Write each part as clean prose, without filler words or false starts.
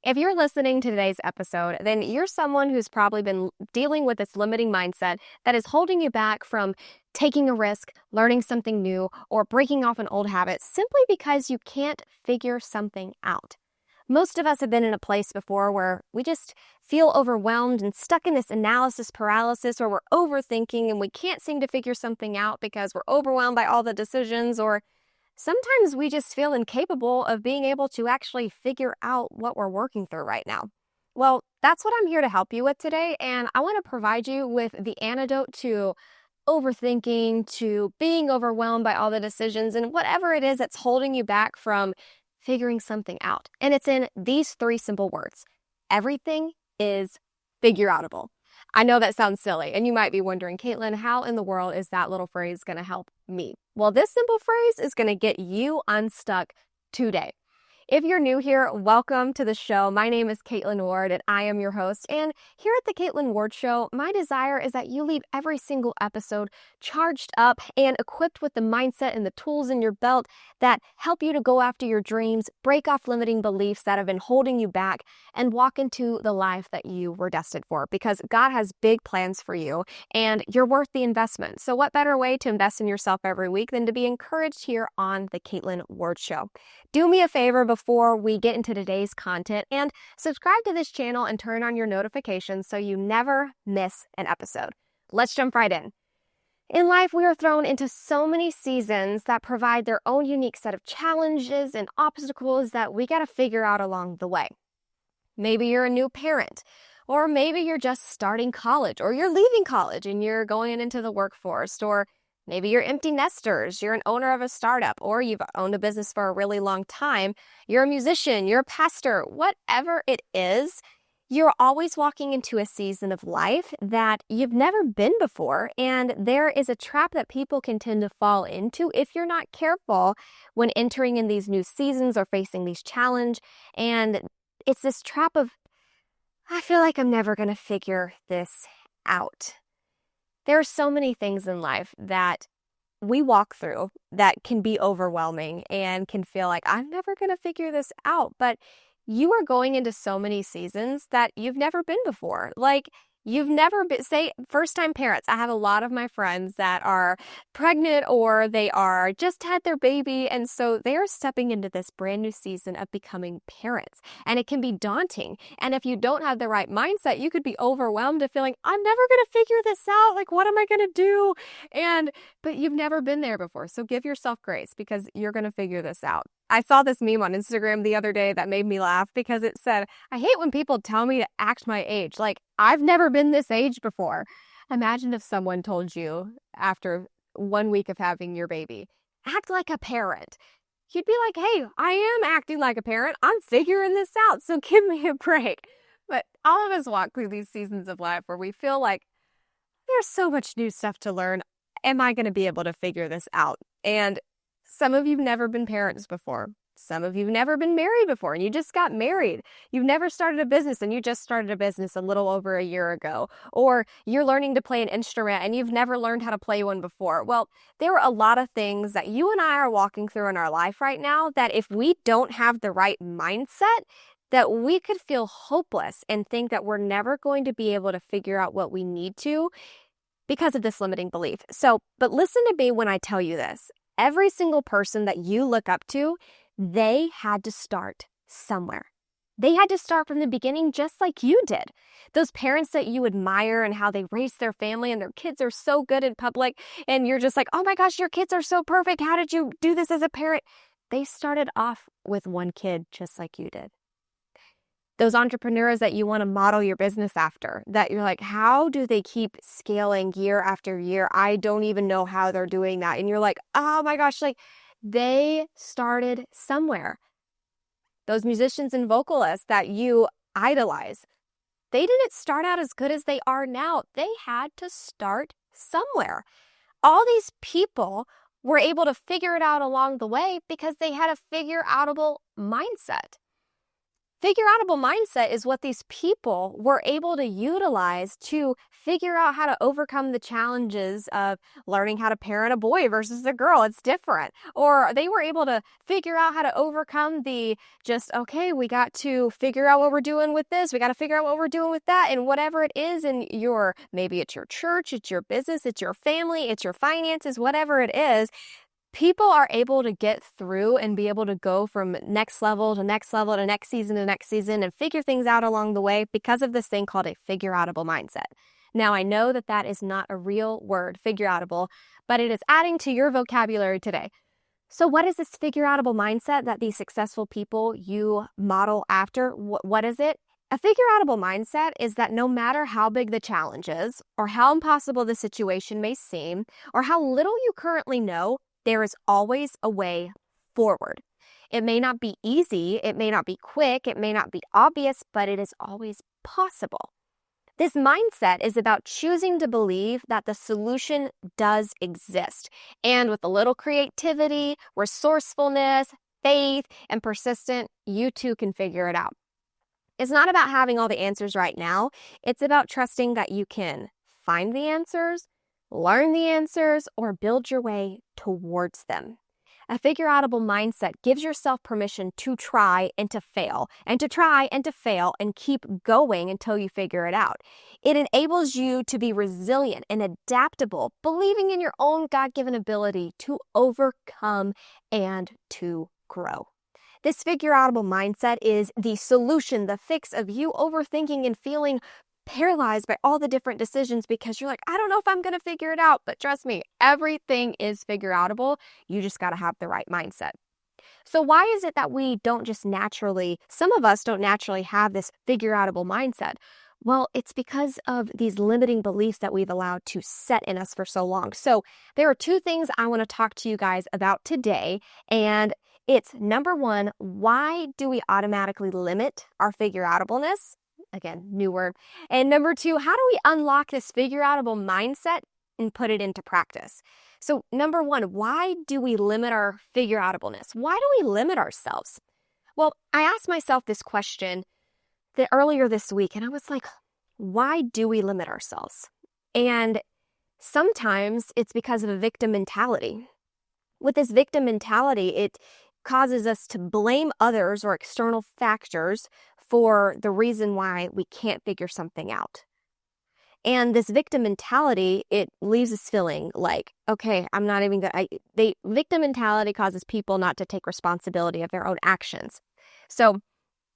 If you're listening to today's episode, then you're someone who's probably been dealing with this limiting mindset that is holding you back from taking a risk, learning something new, or breaking off an old habit simply because you can't figure something out. Most of us have been in a place before where we just feel overwhelmed and stuck in this analysis paralysis, where we're overthinking and we can't seem to figure something out because we're overwhelmed by all the decisions, or sometimes we just feel incapable of being able to actually figure out what we're working through right now. Well, that's what I'm here to help you with today, and I want to provide you with the antidote to overthinking, to being overwhelmed by all the decisions, and whatever it is that's holding you back from figuring something out. And it's in these three simple words: everything is figureoutable. I know that sounds silly, and you might be wondering, Kaytlynn, how in the world is that little phrase going to help me? Well, this simple phrase is going to get you unstuck today. If you're new here, welcome to the show. My name is Kaytlynn Ward, and I am your host. And here at the Kaytlynn Ward Show, my desire is that you leave every single episode charged up and equipped with the mindset and the tools in your belt that help you to go after your dreams, break off limiting beliefs that have been holding you back, and walk into the life that you were destined for. Because God has big plans for you, and you're worth the investment. So what better way to invest in yourself every week than to be encouraged here on the Kaytlynn Ward Show? Do me a favor before we get into today's content and subscribe to this channel and turn on your notifications so you never miss an episode. Let's jump right in. In life, we are thrown into so many seasons that provide their own unique set of challenges and obstacles that we got to figure out along the way. Maybe you're a new parent, or maybe you're just starting college, or you're leaving college and you're going into the workforce, or maybe you're empty nesters, you're an owner of a startup, or you've owned a business for a really long time. You're a musician, you're a pastor, whatever it is, you're always walking into a season of life that you've never been before. And there is a trap that people can tend to fall into if you're not careful when entering in these new seasons or facing these challenges. And it's this trap of, I feel like I'm never going to figure this out. There are so many things in life that we walk through that can be overwhelming and can feel like I'm never going to figure this out. But you are going into so many seasons that you've never been before. Like, you've never been, say, first-time parents. I have a lot of my friends that are pregnant or they are just had their baby. And so they are stepping into this brand new season of becoming parents. And it can be daunting. And if you don't have the right mindset, you could be overwhelmed to feeling, I'm never going to figure this out. Like, what am I going to do? But you've never been there before. So give yourself grace because you're going to figure this out. I saw this meme on Instagram the other day that made me laugh because it said, I hate when people tell me to act my age. Like, I've never been this age before. Imagine if someone told you after 1 week of having your baby, act like a parent. You'd be like, hey, I am acting like a parent. I'm figuring this out. So give me a break. But all of us walk through these seasons of life where we feel like there's so much new stuff to learn. Am I going to be able to figure this out? And some of you've never been parents before. Some of you've never been married before and you just got married. You've never started a business and you just started a business a little over a year ago. Or you're learning to play an instrument and you've never learned how to play one before. Well, there are a lot of things that you and I are walking through in our life right now that if we don't have the right mindset, that we could feel hopeless and think that we're never going to be able to figure out what we need to because of this limiting belief. But listen to me when I tell you this. Every single person that you look up to, they had to start somewhere. They had to start from the beginning just like you did. Those parents that you admire and how they raise their family and their kids are so good in public and you're just like, oh my gosh, your kids are so perfect. How did you do this as a parent? They started off with one kid just like you did. Those entrepreneurs that you want to model your business after, that you're like, how do they keep scaling year after year? I don't even know how they're doing that. And you're like, oh my gosh, like they started somewhere. Those musicians and vocalists that you idolize, they didn't start out as good as they are now. They had to start somewhere. All these people were able to figure it out along the way because they had a figure-outable mindset. Figureoutable mindset is what these people were able to utilize to figure out how to overcome the challenges of learning how to parent a boy versus a girl. It's different. Or they were able to figure out how to overcome the okay, we got to figure out what we're doing with this. We got to figure out what we're doing with that. And whatever it is maybe it's your church, it's your business, it's your family, it's your finances, whatever it is, people are able to get through and be able to go from next level to next level to next season to next season and figure things out along the way because of this thing called a figureoutable mindset. Now, I know that that is not a real word, figureoutable, but it is adding to your vocabulary today. So what is this figureoutable mindset that these successful people you model after? What is it? A figureoutable mindset is that no matter how big the challenge is, or how impossible the situation may seem, or how little you currently know, there is always a way forward. It may not be easy, it may not be quick, it may not be obvious, but it is always possible. This mindset is about choosing to believe that the solution does exist. And with a little creativity, resourcefulness, faith, and persistence, you too can figure it out. It's not about having all the answers right now. It's about trusting that you can find the answers, learn the answers, or build your way towards them. A figureoutable mindset gives yourself permission to try and to fail, and to try and to fail and keep going until you figure it out. It enables you to be resilient and adaptable, believing in your own God-given ability to overcome and to grow. This figureoutable mindset is the solution, the fix of you overthinking and feeling paralyzed by all the different decisions because you're like, I don't know if I'm going to figure it out. But trust me, everything is figureoutable. You just got to have the right mindset. So why is it that some of us don't naturally have this figureoutable mindset? Well, it's because of these limiting beliefs that we've allowed to set in us for so long. So there are two things I want to talk to you guys about today. And it's number one, why do we automatically limit our figureoutableness? Again, new word. And number two, how do we unlock this figureoutable mindset and put it into practice? So number one, why do we limit our figureoutableness? Why do we limit ourselves? Well, I asked myself this question earlier this week, and I was like, why do we limit ourselves? And sometimes it's because of a victim mentality. With this victim mentality, it causes us to blame others or external factors for the reason why we can't figure something out. And this victim mentality, it leaves us feeling like, okay, I'm not even going to, victim mentality causes people not to take responsibility of their own actions. So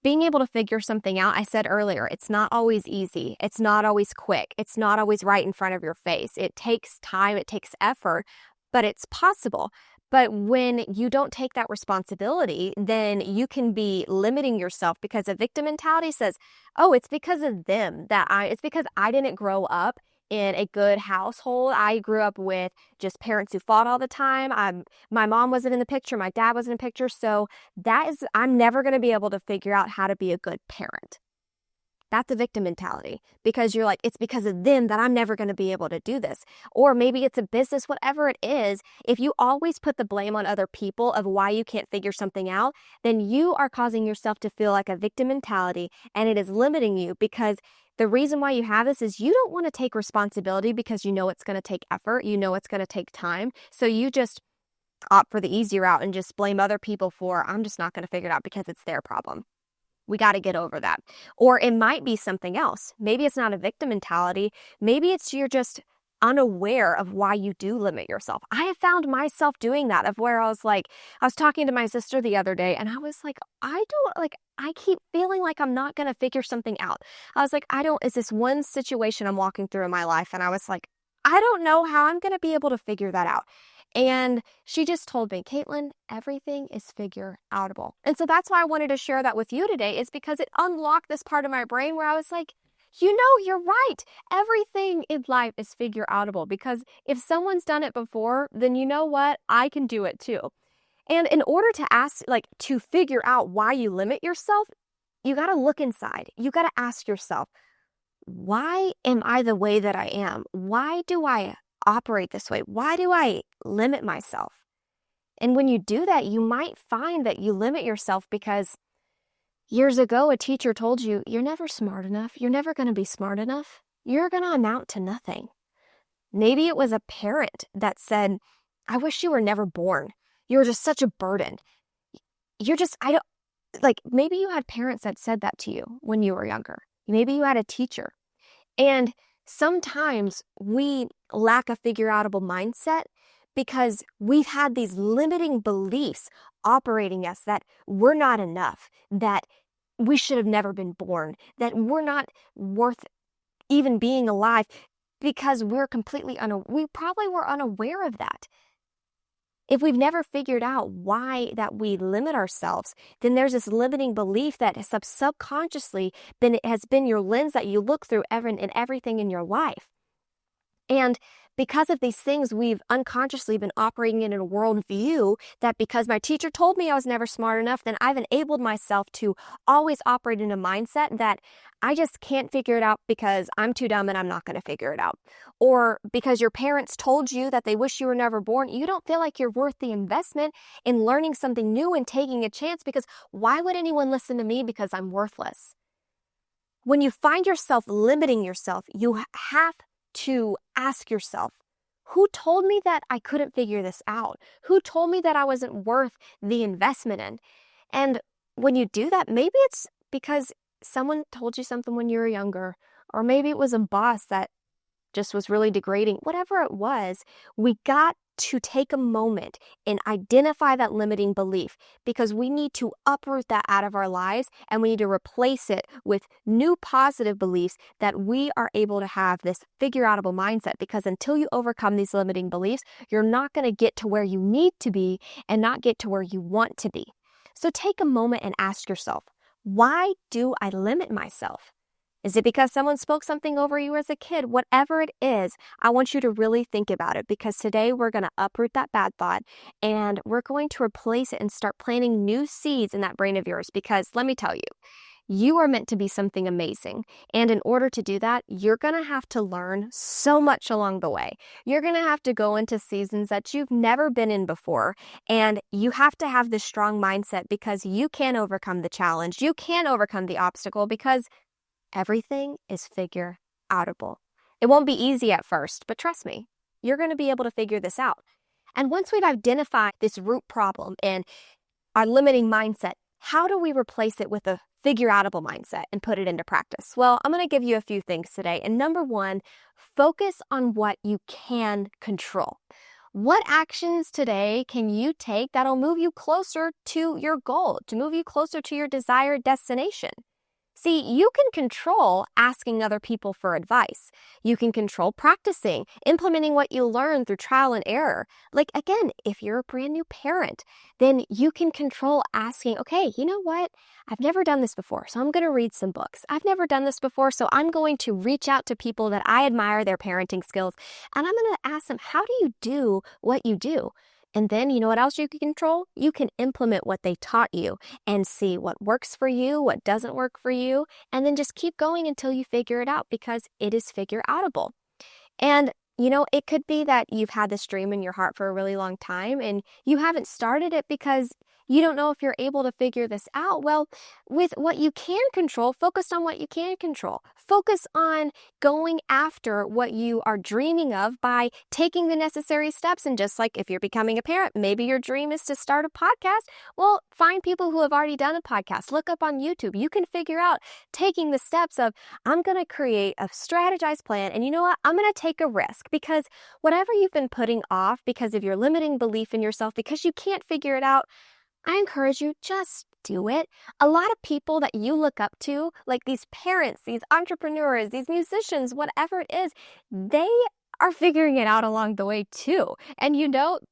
being able to figure something out, I said earlier, it's not always easy. It's not always quick. It's not always right in front of your face. It takes time. It takes effort, but it's possible. But when you don't take that responsibility, then you can be limiting yourself because a victim mentality says, oh, it's because of them it's because I didn't grow up in a good household. I grew up with just parents who fought all the time. My mom wasn't in the picture. My dad wasn't in the picture. So I'm never going to be able to figure out how to be a good parent. That's a victim mentality because you're like, it's because of them that I'm never going to be able to do this. Or maybe it's a business, whatever it is. If you always put the blame on other people of why you can't figure something out, then you are causing yourself to feel like a victim mentality, and it is limiting you because the reason why you have this is you don't want to take responsibility because you know it's going to take effort. You know it's going to take time. So you just opt for the easy route and just blame other people for, I'm just not going to figure it out because it's their problem. We got to get over that. Or it might be something else. Maybe it's not a victim mentality. Maybe it's you're just unaware of why you do limit yourself. I have found myself doing that of where I was talking to my sister the other day and I was like, I keep feeling like I'm not going to figure something out. I was like, is this one situation I'm walking through in my life? And I was like, I don't know how I'm going to be able to figure that out. And she just told me, Kaytlynn, everything is figureoutable. And so that's why I wanted to share that with you today, is because it unlocked this part of my brain where I was like, you're right. Everything in life is figureoutable because if someone's done it before, then you know what? I can do it too. And in order to figure out why you limit yourself, you got to look inside. You got to ask yourself, why am I the way that I am? Why do I operate this way? Why do I limit myself? And when you do that, you might find that you limit yourself because Years ago, a teacher told you, you're never smart enough. You're never going to be smart enough. You're going to amount to nothing. Maybe it was a parent that said, I wish you were never born. You were just such a burden. Maybe you had parents that said that to you when you were younger. Maybe you had a teacher. And sometimes we lack a figureoutable mindset because we've had these limiting beliefs operating us that we're not enough, that we should have never been born, that we're not worth even being alive, because we're we probably were unaware of that. If we've never figured out why that we limit ourselves, then there's this limiting belief that has subconsciously has been your lens that you look through in everything in your life. And because of these things, we've unconsciously been operating in a worldview that because my teacher told me I was never smart enough, then I've enabled myself to always operate in a mindset that I just can't figure it out because I'm too dumb and I'm not going to figure it out. Or because your parents told you that they wish you were never born, you don't feel like you're worth the investment in learning something new and taking a chance, because why would anyone listen to me because I'm worthless? When you find yourself limiting yourself, you have to ask yourself, who told me that I couldn't figure this out? Who told me that I wasn't worth the investment in? And when you do that, maybe it's because someone told you something when you were younger, or maybe it was a boss that just was really degrading. Whatever it was, we got to take a moment and identify that limiting belief, because we need to uproot that out of our lives, and we need to replace it with new positive beliefs that we are able to have this figureoutable mindset. Because until you overcome these limiting beliefs, you're not going to get to where you need to be and not get to where you want to be. So take a moment and ask yourself, why do I limit myself? Is it because someone spoke something over you as a kid? Whatever it is, I want you to really think about it, because today we're going to uproot that bad thought and we're going to replace it and start planting new seeds in that brain of yours. Because let me tell you, you are meant to be something amazing. And in order to do that, you're going to have to learn so much along the way. You're going to have to go into seasons that you've never been in before. And you have to have this strong mindset, because you can overcome the challenge. You can overcome the obstacle, because everything is figure-outable. It won't be easy at first, but trust me, you're going to be able to figure this out. And once we've identified this root problem and our limiting mindset, how do we replace it with a figure-outable mindset and put it into practice? Well, I'm going to give you a few things today. And number one, focus on what you can control. What actions today can you take that'll move you closer to your goal, to move you closer to your desired destination? See, you can control asking other people for advice. You can control practicing, implementing what you learn through trial and error. Like, again, if you're a brand new parent, then you can control asking, okay, you know what? I've never done this before, so I'm going to read some books. I've never done this before, so I'm going to reach out to people that I admire their parenting skills, and I'm going to ask them, how do you do what you do? And then you know what else you can control? You can implement what they taught you and see what works for you, what doesn't work for you, and then just keep going until you figure it out, because it is figure-outable. And it could be that you've had this dream in your heart for a really long time and you haven't started it because you don't know if you're able to figure this out. Well, with what you can control, focus on what you can control. Focus on going after what you are dreaming of by taking the necessary steps. And just like if you're becoming a parent, maybe your dream is to start a podcast. Well, find people who have already done a podcast. Look up on YouTube. You can figure out taking the steps of, I'm going to create a strategized plan. And you know what? I'm going to take a risk, because whatever you've been putting off because of your limiting belief in yourself, because you can't figure it out, I encourage you, just do it. A lot of people that you look up to, like these parents, these entrepreneurs, these musicians, whatever it is, they are figuring it out along the way too. And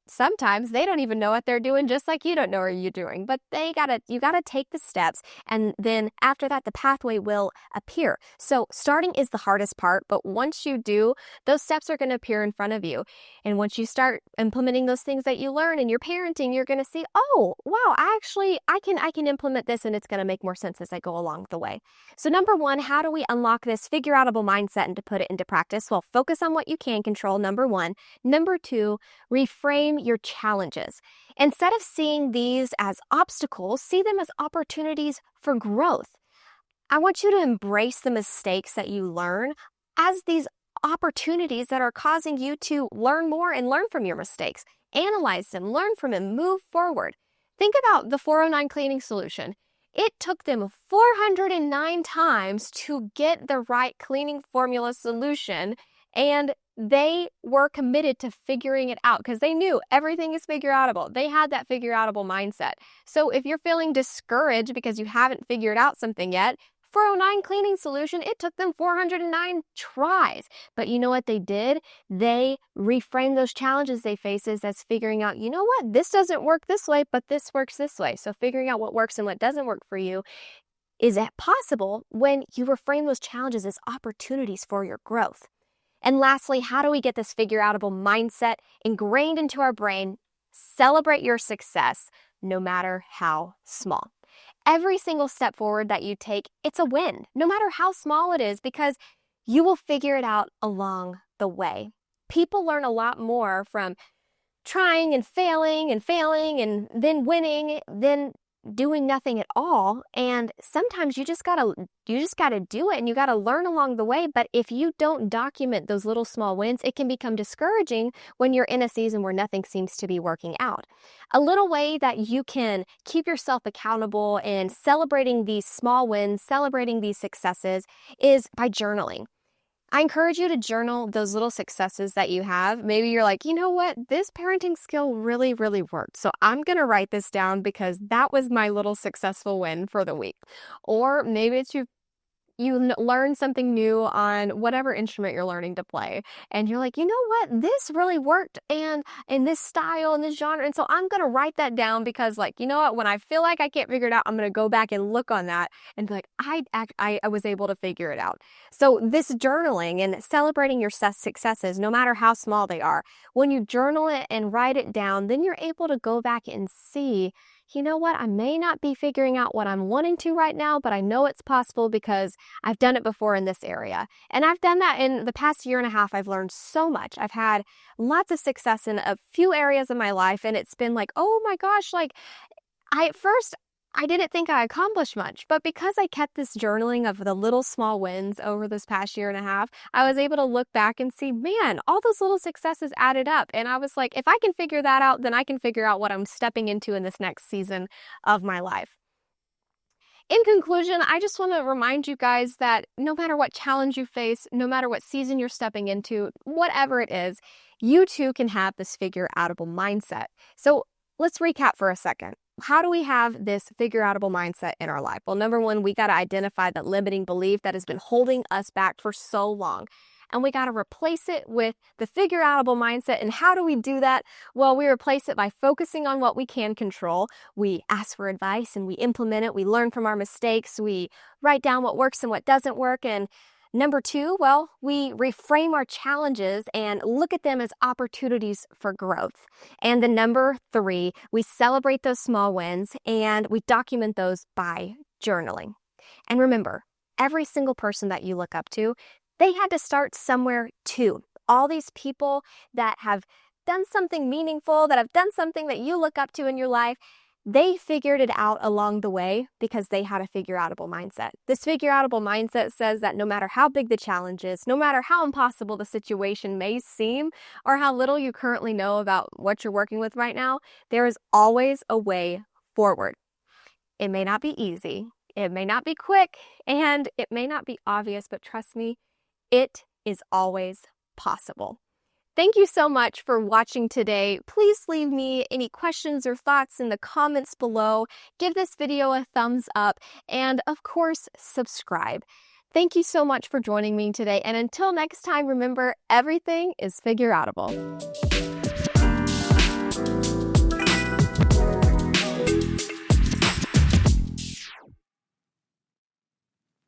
sometimes they don't even know what they're doing, just like you don't know what you're doing. But you gotta take the steps, and then after that, the pathway will appear. So starting is the hardest part, but once you do, those steps are gonna appear in front of you. And once you start implementing those things that you learn in your parenting, you're gonna see, oh wow, I can implement this, and it's gonna make more sense as I go along the way. So number one, how do we unlock this figure-outable mindset and to put it into practice? Well, focus on what you can can control, number one. Number two, reframe your challenges. Instead of seeing these as obstacles, see them as opportunities for growth. I want you to embrace the mistakes that you learn as these opportunities that are causing you to learn more and learn from your mistakes. Analyze them, learn from them, move forward. Think about the 409 cleaning solution. It took them 409 times to get the right cleaning formula solution, and they were committed to figuring it out because they knew everything is figureoutable. They had that figureoutable mindset. So if you're feeling discouraged because you haven't figured out something yet, 409 cleaning solution, it took them 409 tries. But you know what they did? They reframed those challenges they face as figuring out, you know what? This doesn't work this way, but this works this way. So figuring out what works and what doesn't work for you is possible when you reframe those challenges as opportunities for your growth. And lastly, how do we get this figureoutable mindset ingrained into our brain? Celebrate your success, no matter how small. Every single step forward that you take, it's a win, no matter how small it is, because you will figure it out along the way. People learn a lot more from trying and failing and then winning than doing nothing at all. And sometimes you just gotta do it, and you gotta learn along the way. But if you don't document those little small wins, it can become discouraging when you're in a season where nothing seems to be working out. A little way that you can keep yourself accountable and celebrating these small wins, celebrating these successes, is by journaling. I encourage you to journal those little successes that you have. Maybe you're like, you know what, this parenting skill really, really worked. So I'm going to write this down because that was my little successful win for the week. Or maybe it's you learn something new on whatever instrument you're learning to play, and you're like, you know what, this really worked, and in this style and this genre, and so I'm gonna write that down because, like, you know what, when I feel like I can't figure it out, I'm gonna go back and look on that and be like, I was able to figure it out. So this journaling and celebrating your successes, no matter how small they are, when you journal it and write it down, then you're able to go back and see, you know what, I may not be figuring out what I'm wanting to right now, but I know it's possible because I've done it before in this area. And I've done that in the past year and a half. I've learned so much. I've had lots of success in a few areas of my life, and it's been like, oh my gosh, like at first I didn't think I accomplished much, but because I kept this journaling of the little small wins over this past year and a half, I was able to look back and see, man, all those little successes added up. And I was like, if I can figure that out, then I can figure out what I'm stepping into in this next season of my life. In conclusion, I just want to remind you guys that no matter what challenge you face, no matter what season you're stepping into, whatever it is, you too can have this figureoutable mindset. So let's recap for a second. How do we have this figureoutable mindset in our life? Well, number one, we got to identify that limiting belief that has been holding us back for so long. And we got to replace it with the figureoutable mindset. And how do we do that? Well, we replace it by focusing on what we can control. We ask for advice and we implement it. We learn from our mistakes. We write down what works and what doesn't work. And number two, well, we reframe our challenges and look at them as opportunities for growth. And the number three, we celebrate those small wins and we document those by journaling. And remember, every single person that you look up to, they had to start somewhere too. All these people that have done something meaningful, that have done something that you look up to in your life, they figured it out along the way because they had a figureoutable mindset. This figureoutable mindset says that no matter how big the challenge is, no matter how impossible the situation may seem, or how little you currently know about what you're working with right now, there is always a way forward. It may not be easy, it may not be quick, and it may not be obvious, but trust me, it is always possible. Thank you so much for watching today. Please leave me any questions or thoughts in the comments below. Give this video a thumbs up and, of course, subscribe. Thank you so much for joining me today. And until next time, remember, everything is figureoutable.